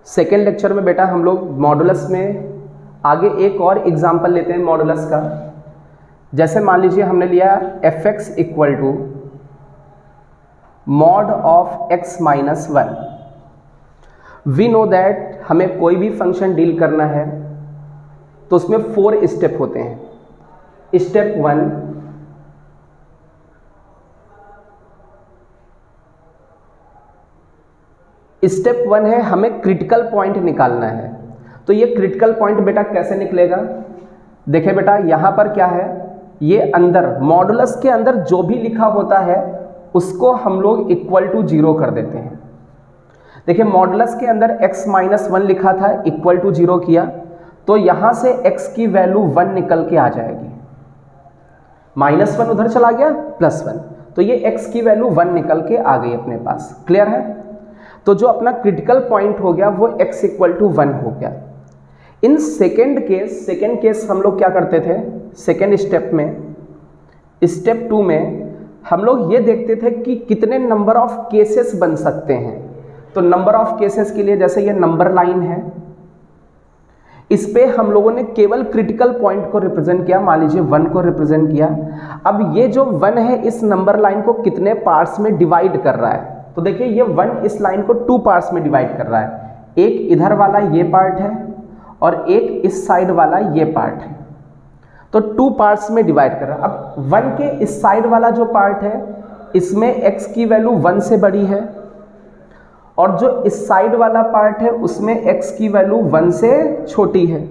Second lecture में बेटा हम लोग मॉडुलस में आगे एक और एग्जाम्पल लेते हैं मॉडुलस का। जैसे मान लीजिए हमने लिया f x equal to mod of x minus one. We know that हमें कोई भी फंक्शन डील करना है तो उसमें 4 स्टेप होते हैं। स्टेप 1, स्टेप 1 है हमें क्रिटिकल पॉइंट निकालना है। तो ये क्रिटिकल पॉइंट बेटा कैसे निकलेगा? देखिए बेटा यहाँ पर क्या है, ये अंदर मॉडुलस के अंदर जो भी लिखा होता है उसको हम लोग इक्वल टू 0 कर देते हैं। देखिए मॉडुलस के अंदर x माइनस 1 लिखा था, इक्वल टू 0 किया तो यहाँ से x की वैल्यू 1 निकल के आ जाएगी। -1 उधर चला गया, +1, तो ये x की वैल्यू 1 निकल के आ गई अपने पास। क्लियर है? तो जो अपना क्रिटिकल पॉइंट हो गया वो x इक्वल टू 1 हो गया। इन सेकेंड केस हम लोग क्या करते थे, सेकेंड स्टेप में, स्टेप 2 में हम लोग ये देखते थे कि कितने नंबर ऑफ केसेस बन सकते हैं। तो नंबर ऑफ केसेस के लिए जैसे ये नंबर लाइन है, इस पे हम लोगों ने केवल क्रिटिकल पॉइंट को रिप्रेजेंट किया, मान लीजिए 1 को रिप्रेजेंट किया। अब ये जो 1 है इस नंबर लाइन को कितने पार्ट्स में डिवाइड कर रहा है? तो देखिए ये 1 इस लाइन को 2 पार्ट्स में डिवाइड कर रहा है। एक इधर वाला ये पार्ट है और एक इस साइड वाला ये पार्ट है, तो 2 पार्ट्स में डिवाइड कर रहा है। अब 1 के इस साइड वाला जो पार्ट है इसमें x की वैल्यू 1 से बड़ी है और जो इस साइड वाला पार्ट है उसमें x की वैल्यू 1 से छोटी है।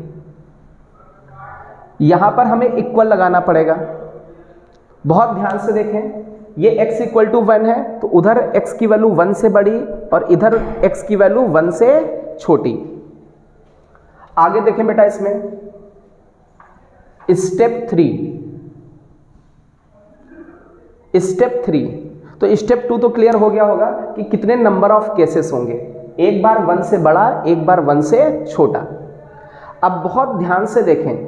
यहां पर हमें इक्वल लगाना पड़ेगा। बहुत ध्यान से देखें, ये x इक्वल टू 1 है तो उधर x की वैल्यू 1 से बड़ी और इधर x की वैल्यू 1 से छोटी। आगे देखें बेटा इसमें स्टेप 3, तो स्टेप 2 तो क्लियर हो गया होगा कि कितने नंबर ऑफ केसेस होंगे, एक बार 1 से बड़ा, एक बार 1 से छोटा। अब बहुत ध्यान से देखें,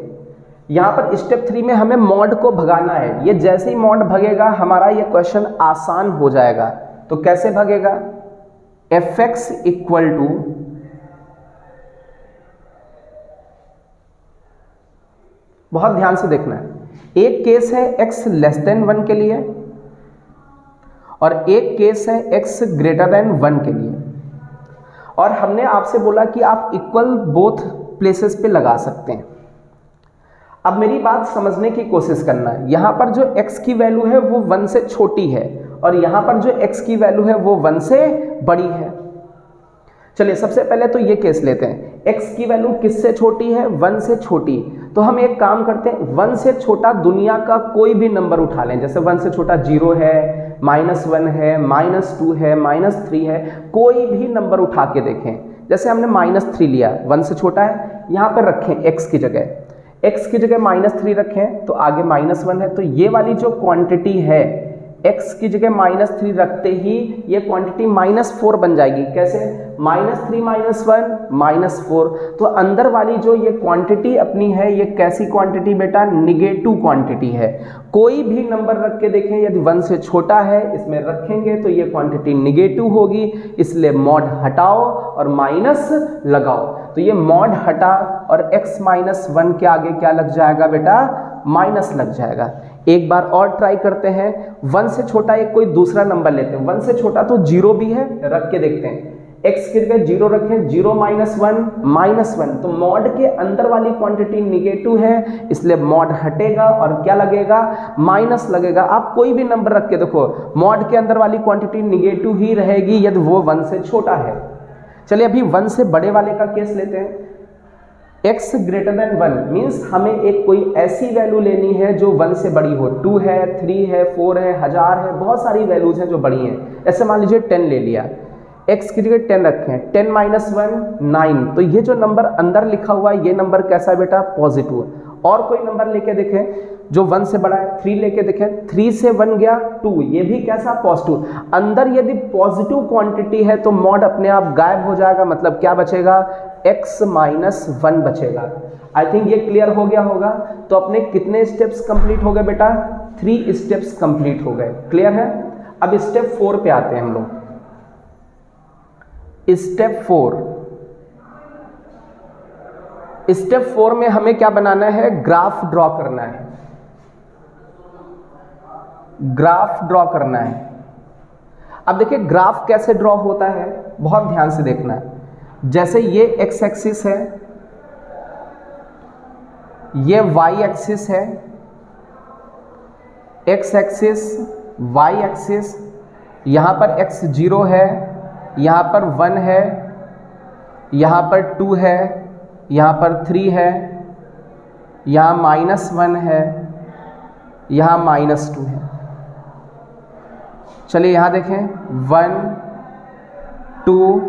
यहाँ पर स्टेप 3 में हमें मॉड को भगाना है। ये जैसे ही मॉड भगेगा हमारा ये क्वेश्चन आसान हो जाएगा। तो कैसे भगेगा? एफ एक्स इक्वल टू बहुत ध्यान से देखना है, एक केस है x लेस देन 1 के लिए और एक केस है x ग्रेटर देन 1 के लिए। और हमने आपसे बोला कि आप इक्वल बोथ प्लेसेस पे लगा सकते हैं। अब मेरी बात समझने की कोशिश करना है, यहाँ पर जो x की वैल्यू है वो 1 से छोटी है और यहाँ पर जो x की वैल्यू है वो 1 से बड़ी है। चलिए सबसे पहले तो ये केस लेते हैं, x की वैल्यू किससे छोटी है? 1 से छोटी। तो हम एक काम करते हैं, 1 से छोटा दुनिया का कोई भी नंबर उठा लें। जैसे 1 से छोटा 0 है, -1 है, -2 है, -3 है, कोई भी नंबर उठा के देखें। जैसे हमने -3 लिया, 1 से छोटा है, यहाँ पर रखें x की जगह, x की जगह -3 रखें तो आगे -1 है। तो ये वाली जो क्वांटिटी है x की जगह -3 रखते ही ये क्वांटिटी -4 बन जाएगी। कैसे? -3 -1 -4। तो अंदर वाली जो ये क्वांटिटी अपनी है ये कैसी क्वांटिटी बेटा? निगेटिव क्वांटिटी है। कोई भी नंबर रख के देखें, यदि 1 से छोटा है इसमें रखेंगे तो ये क्वांटिटी निगेटिव होगी, इसलिए मॉड हटाओ और माइनस लगाओ। तो ये मॉड हटा और x -1 के आगे क्या लग जाएगा बेटा? माइनस लग जाएगा। एक बार और ट्राई करते हैं, 1 से छोटा एक कोई दूसरा नंबर लेते हैं। 1 से छोटा तो 0 भी है, रख के देखते हैं। x की जगह 0 रखें, 0 -1 -1, तो मॉड के अंदर वाली क्वांटिटी निगेटिव है इसलिए मॉड हटेगा और क्या लगेगा? माइनस लगेगा। आप कोई भी नंबर रख के देखो, मॉड के अंदर वाली क्वांटिटी निगेटिव ही रहेगी यदि वो 1 से छोटा है। चलिए अभी 1 से बड़े वाले का केस लेते हैं। x ग्रेटर देन 1 मीन्स हमें एक कोई ऐसी वैल्यू लेनी है जो 1 से बड़ी हो। 2 है, 3 है, 4 है, 1000 है, बहुत सारी वैल्यूज हैं जो बड़ी हैं। ऐसे मान लीजिए 10 ले लिया, x की जगह 10 रखें, 10 -1 9। तो ये जो नंबर अंदर लिखा हुआ है ये नंबर कैसा है बेटा? पॉजिटिव। और कोई नंबर लेके देखें जो 1 से बड़ा है, 3 लेके देखें, 3 से 1 गया 2, ये भी कैसा? पॉजिटिव। अंदर यदि पॉजिटिव क्वांटिटी है तो मॉड अपने आप गायब हो जाएगा, मतलब क्या बचेगा? x -1 बचेगा। आई थिंक ये क्लियर हो गया होगा। तो अपने कितने स्टेप्स कंप्लीट हो गए बेटा? 3 स्टेप्स कंप्लीट हो गए। क्लियर है? अब स्टेप 4 पे आते हैं हम लोग। स्टेप 4, स्टेप 4 में हमें क्या बनाना है, ग्राफ ड्रॉ करना है, ग्राफ ड्रॉ करना है। अब देखिए ग्राफ कैसे ड्रॉ होता है, बहुत ध्यान से देखना है। जैसे ये एक्स एक्सिस है, ये वाई एक्सिस है, एक्स एक्सिस वाई एक्सिस, यहाँ पर x0 है, यहाँ पर 1 है, यहाँ पर 2 है, यहाँ पर 3 है, यहाँ -1 है, यहाँ -2 है। चलिए यहाँ देखें 1 2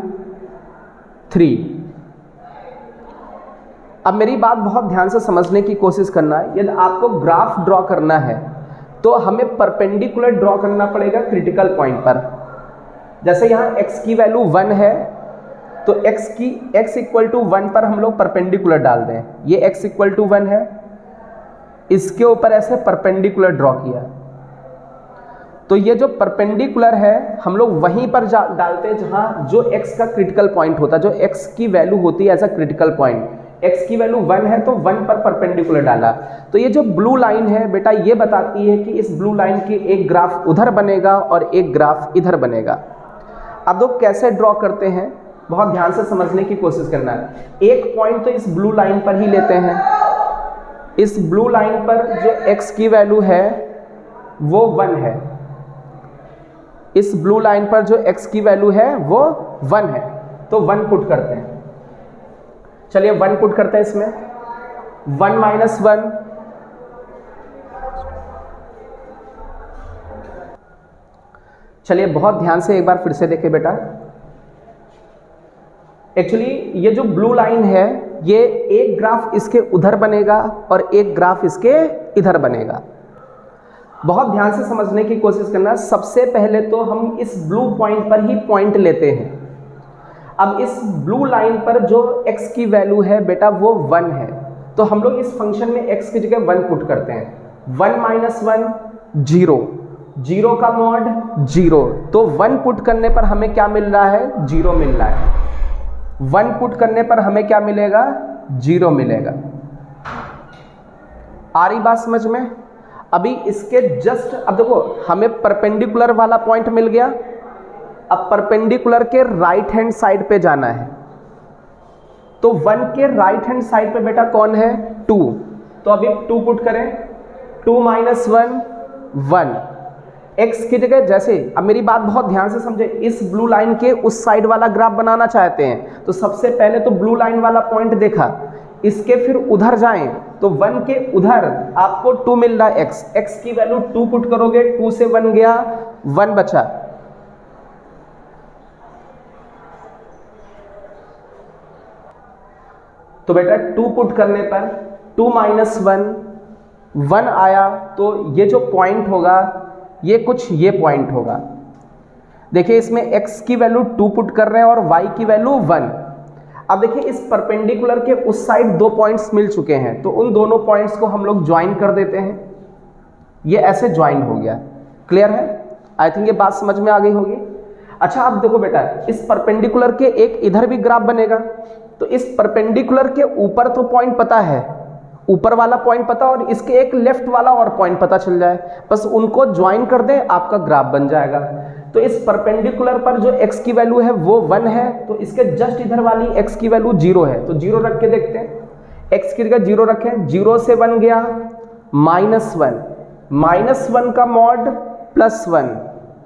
3। अब मेरी बात बहुत ध्यान से समझने की कोशिश करना है। यदि आपको ग्राफ ड्रॉ करना है तो हमें परपेंडिकुलर ड्रॉ करना पड़ेगा क्रिटिकल पॉइंट पर। जैसे यहाँ x की वैल्यू 1 है तो x इक्वल टू 1 पर हम लोग परपेंडिकुलर डाल दें। ये x इक्वल टू 1 है, इसके ऊपर ऐसे परपेंडिकुलर ड्रॉ किया, तो ये जो परपेंडिकुलर है हम लोग वहीं पर डालते हैं जहाँ जो x का क्रिटिकल पॉइंट होता है, जो x की वैल्यू होती है as a critical point. x की वैल्यू 1 है तो 1 पर परपेंडिकुलर डाला। तो ये जो ब्लू लाइन है बेटा, ये बताती है कि इस ब्लू लाइन की एक ग्राफ उधर बनेगा और एक ग्राफ इधर बनेगा। अब लोग कैसे ड्रॉ करते हैं, बहुत ध्यान से समझने की कोशिश करना है। एक पॉइंट तो इस ब्लू लाइन पर ही लेते हैं। इस ब्लू लाइन पर जो x की वैल्यू है वो 1 है, इस ब्लू लाइन पर जो x की वैल्यू है वो 1 है, तो 1 पुट करते हैं। चलिए 1 पुट करते हैं इसमें, 1 - 1, चलिए बहुत ध्यान से एक बार फिर से देखें बेटा। एक्चुअली ये जो ब्लू लाइन है ये एक ग्राफ इसके उधर बनेगा और एक ग्राफ इसके इधर बनेगा। बहुत ध्यान से समझने की कोशिश करना। सबसे पहले तो हम इस ब्लू पॉइंट पर ही पॉइंट लेते हैं। अब इस ब्लू लाइन पर जो x की वैल्यू है बेटा वो 1 है, तो हम लोग इस फंक्शन में x की जगह 1 पुट करते हैं। 1 - 1 0, 0 का मॉड 0, तो 1 पुट करने पर हमें क्या मिल रहा है, 0 मिल रहा है। 1 पुट करने पर हमें क्या मिलेगा, 0 मिलेगा। आ रही बात समझ में? अभी इसके जस्ट, अब देखो हमें परपेंडिकुलर वाला पॉइंट मिल गया। अब परपेंडिकुलर के राइट हैंड साइड पे जाना है, तो 1 के राइट हैंड साइड पे बेटा कौन है, 2, तो अभी 2 पुट करें। 2 - 1 1, x की जगह जैसे, अब मेरी बात बहुत ध्यान से समझे, इस ब्लू लाइन के उस साइड वाला ग्राफ बनाना चाहते हैं तो सबसे पहले तो ब्लू लाइन वाला पॉइंट देखा, इसके फिर उधर जाएं तो 1 के उधर आपको 2 मिल रहा है, x की वैल्यू 2 पुट करोगे, 2 से 1 गया, 1 बचा। तो बेटा 2 पुट करने पर 2 - 1 आया, तो ये जो पॉइंट होगा ये कुछ ये पॉइंट होगा। देखिए इसमें x की वैल्यू 2 पुट कर रहे हैं और y की वैल्यू 1। अब देखिए इस परपेंडिकुलर के उस साइड 2 पॉइंट्स मिल चुके हैं, तो उन दोनों पॉइंट्स को हम लोग ज्वाइन कर देते हैं। ये ऐसे ज्वाइन हो गया। क्लियर है? आई थिंक ये बात समझ में आ गई होगी। अच्छा अब देखो बेटा, इस परपेंडिकुलर के एक इधर भी ग्राफ बनेगा, तो इस परपेंडिकुलर के ऊपर तो पॉइंट पता है, ऊपर वाला पॉइंट पता, और इसके एक लेफ्ट वाला और पॉइंट पता चल जाए, बस उनको ज्वाइन कर दें, आपका ग्राफ बन जाएगा। तो इस परपेंडिकुलर पर जो x की वैल्यू है वो 1 है, तो इसके जस्ट इधर वाली x की वैल्यू 0 है, तो 0 रख के देखते हैं। x की जगह 0 रखें, 0 से 1 गया, -1, -1 का मॉड +1,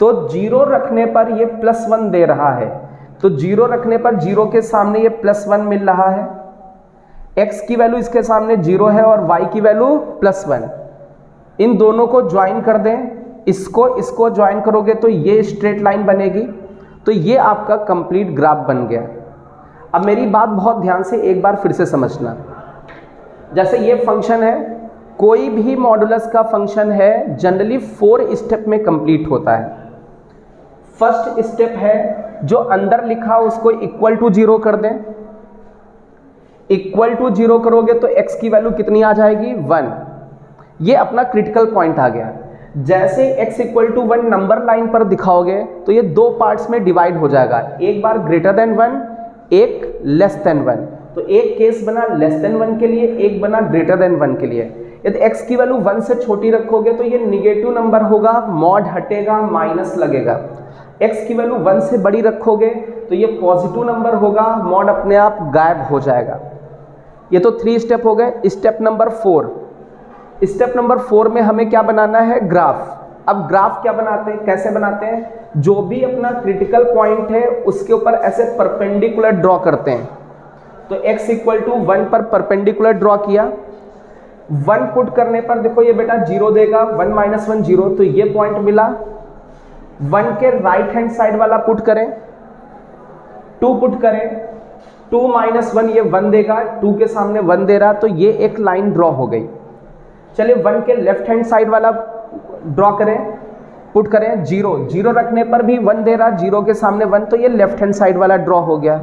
तो 0 रखने पर ये +1 दे रहा है, तो 0 रखने पर 0 के सामने ये +1 मिल रहा है। x की वैल्यू इसके सामने 0 है और y की वैल्यू +1। इन दोनों को ज्वाइन कर दें, इसको ज्वाइन करोगे तो ये स्ट्रेट लाइन बनेगी। तो ये आपका कंप्लीट ग्राफ बन गया। अब मेरी बात बहुत ध्यान से एक बार फिर से समझना। जैसे ये फंक्शन है, कोई भी मॉडुलस का फंक्शन है जनरली 4 स्टेप में कंप्लीट होता है। फर्स्ट स्टेप है जो अंदर लिखा उसको इक्वल टू 0 कर दें। इक्वल टू 0 करोगे तो x की वैल्यू कितनी आ जाएगी, 1। ये अपना क्रिटिकल पॉइंट आ गया। जैसे x equal to 1 number line पर दिखाओगे तो ये 2 पार्ट्स में डिवाइड हो जाएगा, एक बार ग्रेटर देन 1, एक लेस देन 1। तो एक केस बना लेस देन 1 के लिए, एक बना ग्रेटर देन 1 के लिए। यदि x की वैल्यू 1 से छोटी रखोगे तो ये निगेटिव नंबर होगा, मॉड हटेगा, माइनस लगेगा। x की वैल्यू 1 से बड़ी रखोगे तो ये पॉजिटिव नंबर होगा, मॉड अपने आप गायब हो जाएगा। ये तो 3 स्टेप हो गए। स्टेप नंबर 4, स्टेप नंबर 4 में हमें क्या बनाना है, ग्राफ। अब ग्राफ क्या बनाते हैं, कैसे बनाते हैं, जो भी अपना क्रिटिकल पॉइंट है उसके ऊपर ऐसे परपेंडिकुलर ड्रॉ करते हैं। तो x इक्वल टू 1 पर परपेंडिकुलर ड्रॉ किया, 1 पुट करने पर देखो ये बेटा 0 देगा, 1 माइनस 1 0, तो ये पॉइंट मिला। 1 के राइट हैंड साइड वाला पुट करें, 2 पुट करें, 2 माइनस 1 ये 1 देगा, 2 के सामने 1 दे रहा, तो ये एक लाइन ड्रॉ हो गई। चलिए 1 के लेफ्ट हैंड साइड वाला ड्रॉ करें, पुट करें 0, 0 रखने पर भी 1 दे रहा, 0 के सामने 1, तो ये लेफ्ट हैंड साइड वाला ड्रॉ हो गया।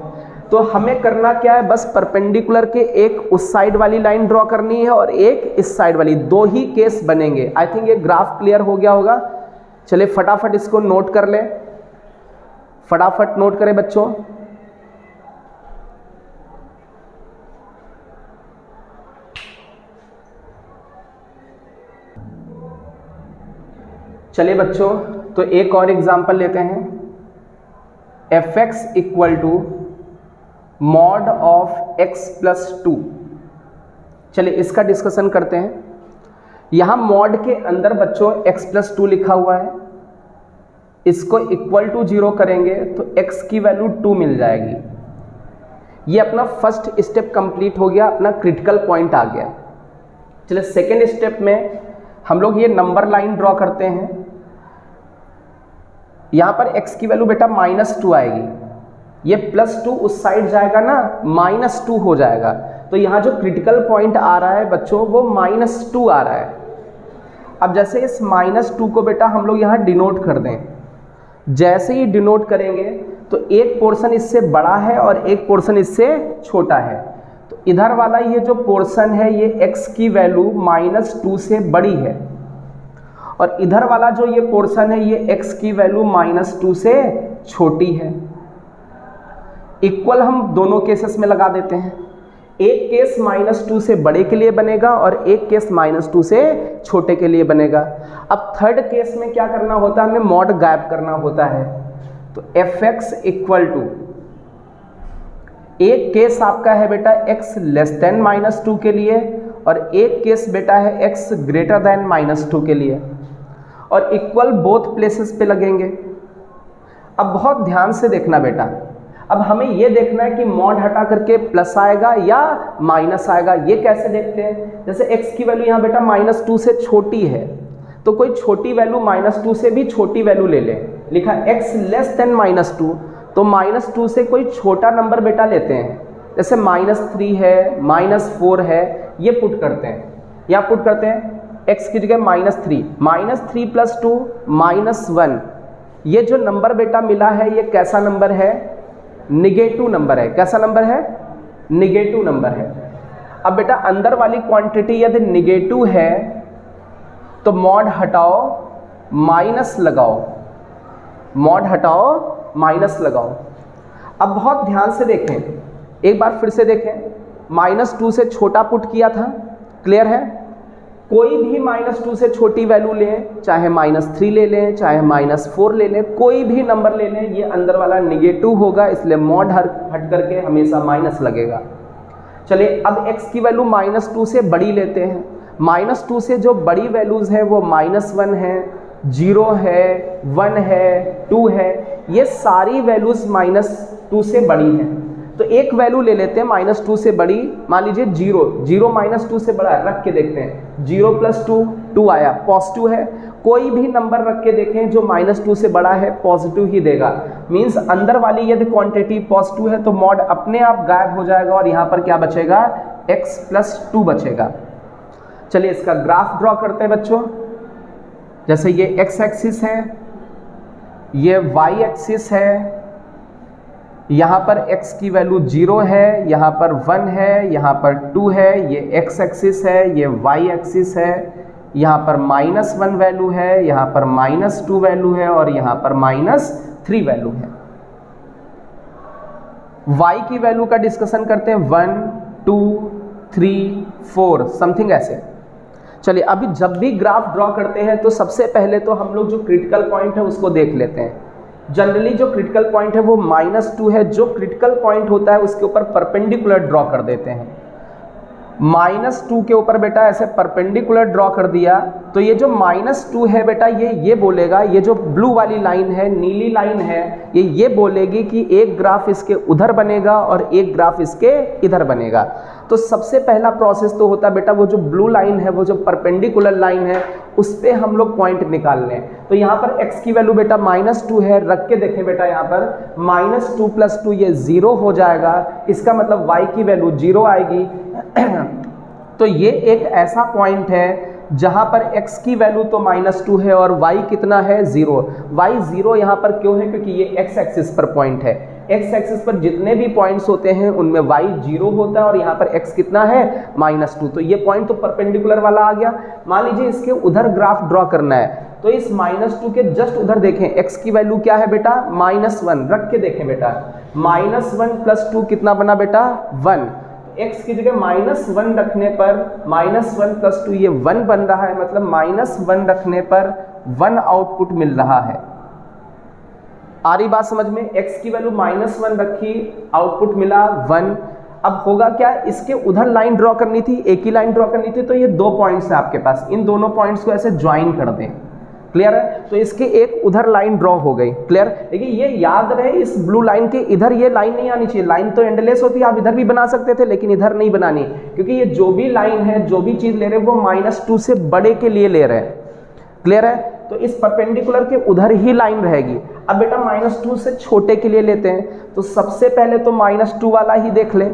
तो हमें करना क्या है, बस परपेंडिकुलर के एक उस साइड वाली लाइन ड्रॉ करनी है और एक इस साइड वाली, 2 ही केस बनेंगे। आई थिंक ये ग्राफ क्लियर हो गया होगा। चलिए फटाफट इसको नोट कर लें, फटाफट नोट करें बच्चों। चलिए बच्चों, तो एक और एग्जांपल लेते हैं। fx equal to mod of x plus 2। चलिए इसका डिस्कशन करते हैं। यहाँ मॉड के अंदर बच्चों x प्लस 2 लिखा हुआ है, इसको इक्वल टू 0 करेंगे तो x की वैल्यू 2 मिल जाएगी। ये अपना फर्स्ट स्टेप कंप्लीट हो गया, अपना क्रिटिकल पॉइंट आ गया। चलिए सेकेंड स्टेप में हम लोग ये नंबर लाइन ड्रॉ करते हैं। यहाँ पर x की वैल्यू बेटा -2 आएगी, ये +2 उस साइड जाएगा ना, -2 हो जाएगा। तो यहाँ जो क्रिटिकल पॉइंट आ रहा है बच्चों वो -2 आ रहा है। अब जैसे इस -2 को बेटा हम लोग यहाँ डिनोट कर दें, जैसे ही डिनोट करेंगे तो एक पोर्शन इससे बड़ा है और एक पोर्शन इससे छोटा है। तो इधर वाला ये जो पोर्शन है ये x की वैल्यू -2 से बड़ी है, और इधर वाला जो ये पोर्शन है ये x की वैल्यू -2 से छोटी है। इक्वल हम दोनों केसेस में लगा देते हैं। एक केस -2 से बड़े के लिए बनेगा और एक केस -2 से छोटे के लिए बनेगा। अब थर्ड केस में क्या करना होता है, हमें मॉड गायब करना होता है। तो fx इक्वल टू, एक केस आपका है बेटा x लेस देन -2 के लिए और एक केस बेटा है x ग्रेटर देन -2 के लिए, और इक्वल बोथ प्लेसेस पे लगेंगे। अब बहुत ध्यान से देखना बेटा, अब हमें ये देखना है कि मॉड हटा करके प्लस आएगा या माइनस आएगा। ये कैसे देखते हैं, जैसे x की वैल्यू यहाँ बेटा -2 से छोटी है, तो कोई छोटी वैल्यू -2 से भी छोटी वैल्यू ले ले। लिखा x लेस देन -2, तो -2 से कोई छोटा नंबर बेटा लेते हैं, जैसे -3 है, -4 है, ये पुट करते हैं। यहाँ पुट करते हैं x की जगह -3, -3 + 2 -1। ये जो नंबर बेटा मिला है ये कैसा नंबर है, निगेटिव नंबर है। कैसा नंबर है, निगेटिव नंबर है। अब बेटा अंदर वाली क्वांटिटी यदि निगेटिव है तो मॉड हटाओ, माइनस लगाओ, मॉड हटाओ, माइनस लगाओ। अब बहुत ध्यान से देखें, एक बार फिर से देखें, -2 से छोटा पुट किया था, क्लियर है। कोई भी -2 से छोटी वैल्यू लें, चाहे -3 ले लें, चाहे -4 ले लें, कोई भी नंबर ले लें, ये अंदर वाला निगेटिव होगा, इसलिए मॉड हट करके हमेशा माइनस लगेगा। चलिए अब x की वैल्यू -2 से बड़ी लेते हैं। -2 से जो बड़ी वैल्यूज़ हैं वो -1 है, 0 है, 1 है, 2 है, ये सारी वैल्यूज़ -2 से बड़ी हैं। तो एक वैल्यू ले लेते हैं -2 से बड़ी, मान लीजिए 0, 0 -2 से बड़ा है, रख के देखते हैं। 0 + 2 2 आया, पॉजिटिव है। कोई भी नंबर रख के देखें जो -2 से बड़ा है पॉजिटिव ही देगा। मीन्स अंदर वाली यदि क्वांटिटी पॉजिटिव है तो मॉड अपने आप गायब हो जाएगा और यहाँ पर क्या बचेगा, x + 2 बचेगा। चलिए इसका ग्राफ ड्रॉ करते हैं बच्चों। जैसे ये x एक्सिस है, ये y एक्सिस है, यहाँ पर x की वैल्यू 0 है, यहाँ पर 1 है, यहाँ पर 2 है, ये x एक्सिस है, ये y एक्सिस है, यहाँ पर -1 वैल्यू है, यहाँ पर -2 वैल्यू है और यहाँ पर -3 वैल्यू है। y की वैल्यू का डिस्कशन करते हैं 1 2 3 4 समथिंग ऐसे। चलिए अभी जब भी ग्राफ ड्रॉ करते हैं तो सबसे पहले तो हम लोग जो क्रिटिकल पॉइंट है उसको देख लेते हैं। जनरली जो क्रिटिकल पॉइंट है वो -2 है। जो क्रिटिकल पॉइंट होता है उसके ऊपर परपेंडिकुलर ड्रॉ कर देते हैं। -2 के ऊपर बेटा ऐसे परपेंडिकुलर ड्रॉ कर दिया तो ये जो -2 है बेटा ये बोलेगा, ये जो ब्लू वाली लाइन है, नीली लाइन है, ये बोलेगी कि एक ग्राफ इसके उधर बनेगा और एक ग्राफ इसके इधर बनेगा। तो सबसे पहला प्रोसेस तो होता है बेटा वो जो ब्लू लाइन है, वो जो परपेंडिकुलर लाइन है, उस पे हम लोग पॉइंट निकाल लें। तो यहाँ पर x की वैल्यू बेटा -2 है, रख के देखें बेटा यहाँ पर -2 + 2 ये 0 हो जाएगा। इसका मतलब y की वैल्यू 0 आएगी। तो ये एक ऐसा पॉइंट है जहाँ पर x की वैल्यू तो -2 है और y कितना है 0। y 0 यहाँ पर क्यों है? क्योंकि ये x एक्सिस पर पॉइंट है। x एक्सिस पर जितने भी पॉइंट्स होते हैं उनमें y 0 होता है और यहाँ पर x कितना है -2। तो ये पॉइंट तो परपेंडिकुलर वाला आ गया। मान लीजिए इसके उधर ग्राफ ड्रॉ करना है तो इस -2 के जस्ट उधर देखें x की वैल्यू क्या है बेटा -1, रख के देखें बेटा -1 + 2 कितना बना बेटा 1। x की जगह -1 रखने पर -1 + 2 ये 1 बन रहा है, मतलब -1 रखने पर 1 आउटपुट मिल रहा है। आ रही बात समझ में? x की वैल्यू -1 रखी, आउटपुट मिला 1। अब होगा क्या, इसके उधर लाइन ड्रॉ करनी थी, एक ही लाइन ड्रॉ करनी थी। तो ये 2 पॉइंट्स है आपके पास, इन दोनों पॉइंट्स को ऐसे ज्वाइन कर दें। क्लियर है? तो इसके एक उधर लाइन ड्रॉ हो गई। क्लियर? देखिए ये याद रहे इस ब्लू लाइन के इधर ये लाइन नहीं आनी चाहिए। लाइन तो एंडलेस होती है, आप इधर भी बना सकते थे लेकिन इधर नहीं बनानी, क्योंकि ये जो भी लाइन है, जो भी चीज ले रहे हैं वो -2 से बड़े के लिए ले रहे हैं। क्लियर है? तो इस परपेंडिकुलर के उधर ही लाइन रहेगी। अब बेटा -2 से छोटे के लिए लेते हैं, तो सबसे पहले तो -2 वाला ही देख ले।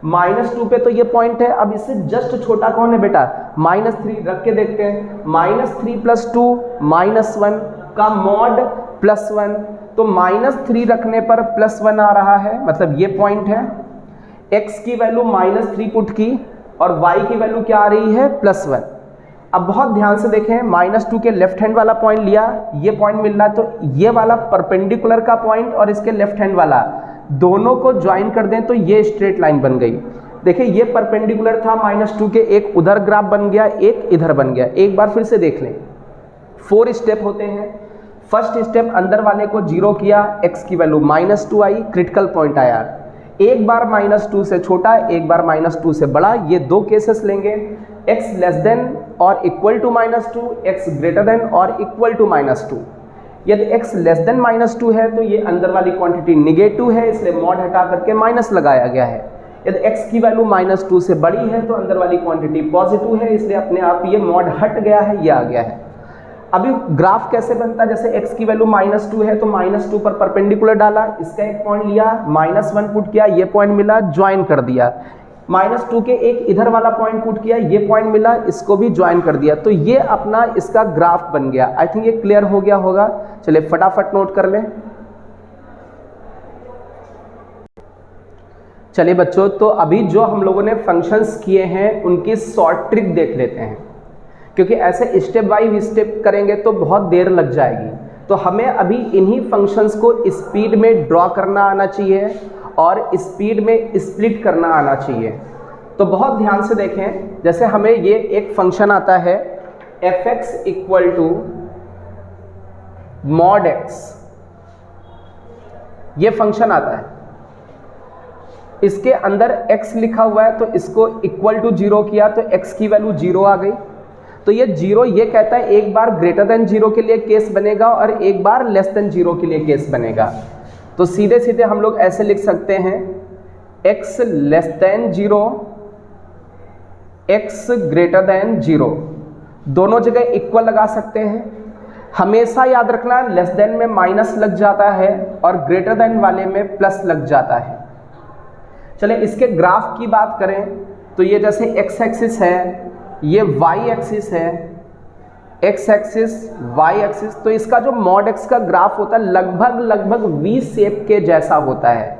-2 पे तो ये पॉइंट है। अब इससे जस्ट छोटा कौन है बेटा -3, रख के देखते हैं। -3 + 2 -1 का मॉड +1, तो -3 रखने पर +1 आ रहा है, मतलब ये पॉइंट है। x की वैल्यू -3 पुट की और y की वैल्यू क्या आ रही है +1। अब बहुत ध्यान से देखें, -2 के लेफ्ट हैंड वाला पॉइंट लिया, ये पॉइंट मिल रहा है, तो ये वाला परपेंडिकुलर का पॉइंट और इसके लेफ्ट हैंड वाला दोनों को ज्वाइन कर दें तो ये स्ट्रेट लाइन बन गई। देखिए ये परपेंडिकुलर था -2 के, एक उधर ग्राफ बन गया, एक इधर बन गया। एक बार फिर से देख लें, 4 स्टेप होते हैं। फर्स्ट स्टेप अंदर वाले को 0 किया, x की वैल्यू -2 आई, क्रिटिकल पॉइंट आया। एक बार -2 से छोटा, एक बार -2 से बड़ा, ये 2 केसेस लेंगे। x लेस देन और equal to -2, x greater than और इक्वल टू -2। यदि x लेस देन -2 है तो ये अंदर वाली क्वांटिटी निगेटिव है, इसलिए मॉड हटा करके माइनस लगाया गया है। यदि x की वैल्यू -2 से बड़ी है तो अंदर वाली क्वांटिटी पॉजिटिव है, इसलिए अपने आप ये मॉड हट गया है, ये आ गया है। अभी ग्राफ कैसे बनता है? जैसे x की वैल्यू -2 है तो -2 पर परपेंडिकुलर डाला, इसका एक पॉइंट लिया, -1 पुट किया, ये पॉइंट मिला, ज्वाइन कर दिया। -2 के एक इधर वाला पॉइंट पुट किया, ये पॉइंट मिला, इसको भी ज्वाइन कर दिया। तो ये अपना इसका ग्राफ बन गया। आई थिंक ये क्लियर हो गया होगा। चलिए फटाफट नोट कर लें। चलिए बच्चों, तो अभी जो हम लोगों ने फंक्शंस किए हैं उनकी शॉर्ट ट्रिक देख लेते हैं, क्योंकि ऐसे स्टेप बाय स्टेप करेंगे तो बहुत देर लग जाएगी। तो हमें अभी इन्हीं फंक्शंस को स्पीड में ड्रॉ करना आना चाहिए और स्पीड में स्प्लिट करना आना चाहिए। तो बहुत ध्यान से देखें, जैसे हमें ये एक फंक्शन आता है fx = mod x, ये फंक्शन आता है। इसके अंदर x लिखा हुआ है तो इसको =0 किया तो x की वैल्यू 0 आ गई। तो ये 0 ये कहता है एक बार ग्रेटर देन 0 के लिए केस बनेगा और एक बार लेस देन 0 के लिए केस बनेगा। तो सीधे सीधे हम लोग ऐसे लिख सकते हैं x less then 0, x greater then 0, दोनों जगह इक्वल लगा सकते हैं। हमेशा याद रखना लेस देन में माइनस लग जाता है और ग्रेटर देन वाले में प्लस लग जाता है। चले इसके ग्राफ की बात करें तो ये जैसे x एक्सिस है, ये y एक्सिस है, x एक्सिस y एक्सिस, तो इसका जो मॉड x का ग्राफ होता है लगभग V शेप के जैसा होता है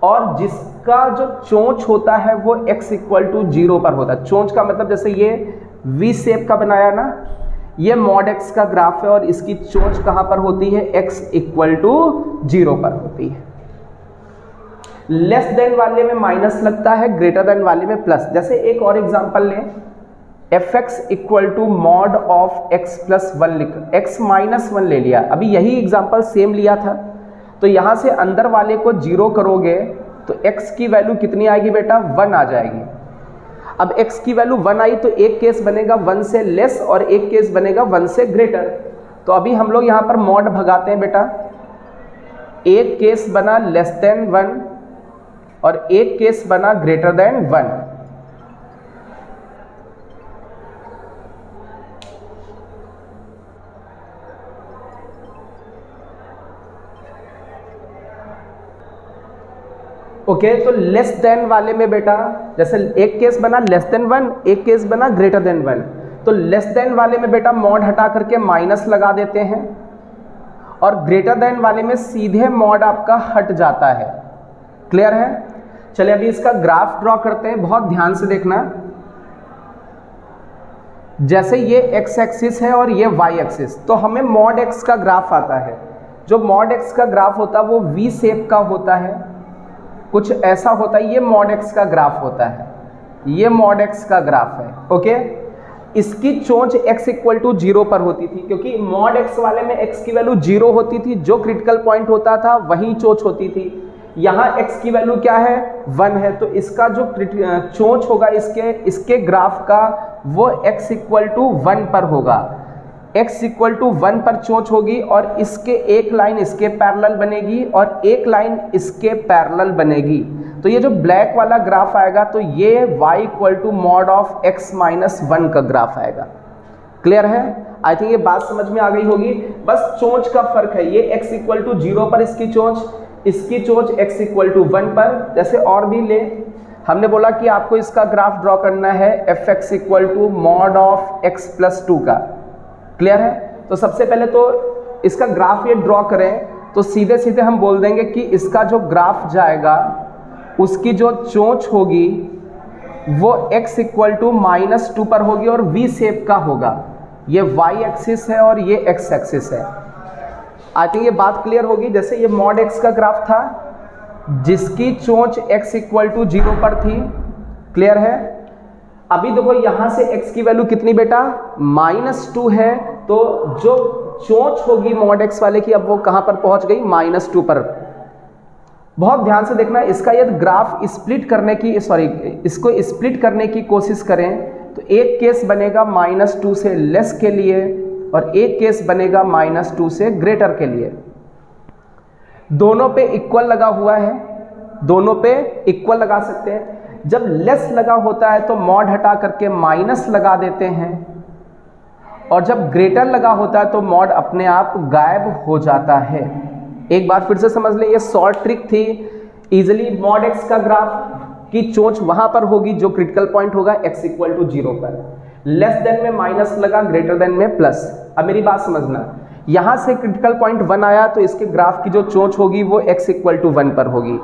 और जिसका जो चोंच होता है वो x = 0 पर होता है। चोंच का मतलब जैसे ये V शेप का बनाया ना, ये मॉड x का ग्राफ है और इसकी चोंच कहाँ पर होती है? x = 0 पर होती है। लेस देन वाले में माइनस लगता है, ग्रेटर देन वाले में प्लस। जैसे एक और एग्जांपल लें, f x equal to mod of x plus 1 लिख, एक्स माइनस 1 ले लिया। अभी यही एग्जांपल सेम लिया था, तो यहाँ से अंदर वाले को 0 करोगे तो x की वैल्यू कितनी आएगी बेटा, 1 आ जाएगी। अब x की वैल्यू 1 आई तो एक केस बनेगा 1 से लेस और एक केस बनेगा 1 से ग्रेटर। तो अभी हम लोग यहाँ पर मॉड भगाते हैं बेटा, एक केस बना लेस देन 1 और एक केस बना ग्रेटर देन 1। ओके, तो लेस देन वाले में बेटा जैसे एक केस बना लेस देन 1, एक केस बना ग्रेटर देन 1, तो लेस देन वाले में बेटा मॉड हटा करके माइनस लगा देते हैं और ग्रेटर देन वाले में सीधे मॉड आपका हट जाता है। क्लियर है? चलिए अभी इसका ग्राफ ड्रॉ करते हैं, बहुत ध्यान से देखना। जैसे ये x एक्सिस है और ये y एक्सिस, तो हमें मॉड x का ग्राफ आता है। जो मॉड x का ग्राफ होता है वो V शेप का होता है, कुछ ऐसा होता है। ये मॉड x का ग्राफ होता है, ये मॉड x का ग्राफ है। ओके, इसकी चोंच x इक्वल टू 0 पर होती थी, क्योंकि मॉड x वाले में x की वैल्यू 0 होती थी, जो क्रिटिकल पॉइंट होता था वहीं चोंच होती थी। यहाँ x की वैल्यू क्या है, 1 है, तो इसका जो चोंच होगा इसके ग्राफ का वो x इक्वल टू 1 पर होगा। x इक्वल टू 1 पर चोंच होगी और इसके एक लाइन इसके पैरेलल बनेगी और एक लाइन इसके पैरेलल बनेगी। तो ये जो ब्लैक वाला ग्राफ आएगा तो ये y equal to mod of x minus 1 का ग्राफ आएगा। क्लियर है? आई थिंक ये बात समझ में आ गई होगी। बस चोंच का फर्क है, ये x इक्वल टू 0 पर इसकी चोंच x इक्वल टू 1 पर। जैसे और भी ले, हमने बोला कि आपको इसका ग्राफ ड्रॉ करना है f x equal to mod of x plus 2 का। क्लियर है? तो सबसे पहले तो इसका ग्राफ ये ड्रॉ करें तो सीधे सीधे हम बोल देंगे कि इसका जो ग्राफ जाएगा उसकी जो चोंच होगी वो x इक्वल टू माइनस 2 पर होगी और v शेप का होगा। ये y एक्सिस है और ये x एक्सिस है। आई थिंक ये बात क्लियर होगी। जैसे ये मॉड x का ग्राफ था जिसकी चोंच x इक्वल टू 0 पर थी। क्लियर है? अभी देखो यहाँ से x की वैल्यू कितनी बेटा, -2 है, तो जो चोंच होगी मॉड x वाले की अब वो कहाँ पर पहुँच गई, -2 पर। बहुत ध्यान से देखना, इसका यदि ग्राफ स्प्लिट करने की इसको स्प्लिट करने की कोशिश करें तो एक केस बनेगा -2 से लेस के लिए और एक केस बनेगा -2 से ग्रेटर के लिए। दोनों पे इक्वल लगा हुआ है, दोनों पे इक्वल लगा सकते हैं। जब लेस लगा होता है तो मॉड हटा करके माइनस लगा देते हैं और जब ग्रेटर लगा होता है तो मॉड अपने आप गायब हो जाता है। एक बार फिर से समझ लें, ये शॉर्ट ट्रिक थी। इजिली मॉड x का ग्राफ की चोंच वहां पर होगी जो क्रिटिकल पॉइंट होगा x इक्वल टू 0 पर। लेस देन में माइनस लगा, ग्रेटर देन में प्लस। अब मेरी बात समझना, यहाँ से क्रिटिकल पॉइंट 1 आया तो इसके ग्राफ की जो चोंच होगी वो x इक्वल टू 1 पर होगी।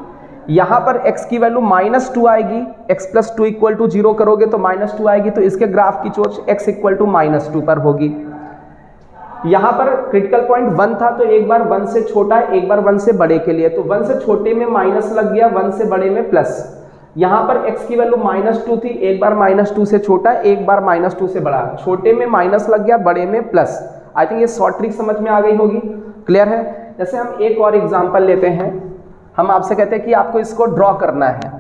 यहाँ पर x की वैल्यू -2 आएगी, x प्लस 2 इक्वल टू 0 करोगे तो -2 आएगी, तो इसके ग्राफ की चोंच x इक्वल टू -2 पर होगी। यहाँ पर क्रिटिकल पॉइंट 1 था तो एक बार 1 से छोटा, एक बार 1 से बड़े के लिए, तो 1 से छोटे में माइनस लग गया, 1 से बड़े में प्लस। यहाँ पर x की वैल्यू -2 थी, एक बार -2 से छोटा, एक बार -2 से बड़ा, छोटे में माइनस लग गया, बड़े में प्लस। आई थिंक ये शॉर्ट ट्रिक समझ में आ गई होगी। क्लियर है? जैसे हम एक और एग्जांपल लेते हैं, हम आपसे कहते हैं कि आपको इसको ड्रॉ करना है।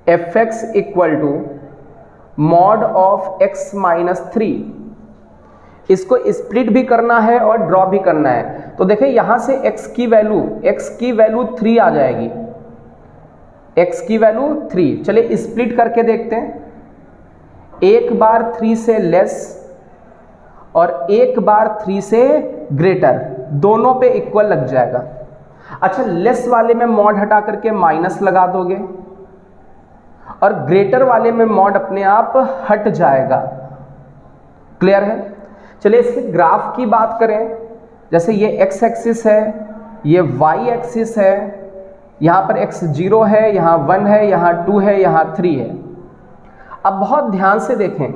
F x equal to mod of x minus 3। इसको स्प्लिट भी करना है और ड्रॉ भी करना है। तो देखिए यहां से x की वैल्यू 3 आ जाएगी, x की वैल्यू 3। चलिए स्प्लिट करके देखते हैं। एक बार 3 से लेस और एक बार 3 से ग्रेटर, दोनों पे इक्वल लग जाएगा। अच्छा, लेस वाले में मॉड हटा करके माइनस लगा दोगे और ग्रेटर वाले में मॉड अपने आप हट जाएगा। क्लियर है? चलिए इसके ग्राफ की बात करें। जैसे ये x एक्सिस है, ये y एक्सिस है, यहाँ पर x 0 है, यहाँ 1 है, यहाँ 2 है, यहाँ 3 है। अब बहुत ध्यान से देखें,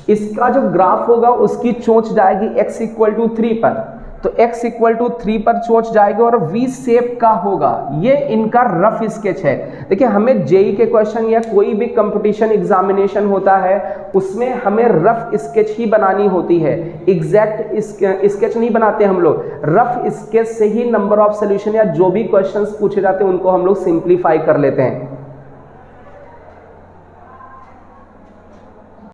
इसका जो ग्राफ होगा उसकी चोंच जाएगी x इक्वल टू 3 पर, तो x इक्वल टू 3 पर चोंच जाएगी और V शेप का होगा। ये इनका रफ स्केच है। देखिए हमें जेई के क्वेश्चन या कोई भी कंपटीशन एग्जामिनेशन होता है उसमें हमें रफ स्केच ही बनानी होती है, एग्जैक्ट स्केच नहीं बनाते हम लोग। रफ स्केच से ही नंबर ऑफ सोल्यूशन या जो भी क्वेश्चंस पूछे जाते हैं उनको हम लोग सिंप्लीफाई कर लेते हैं।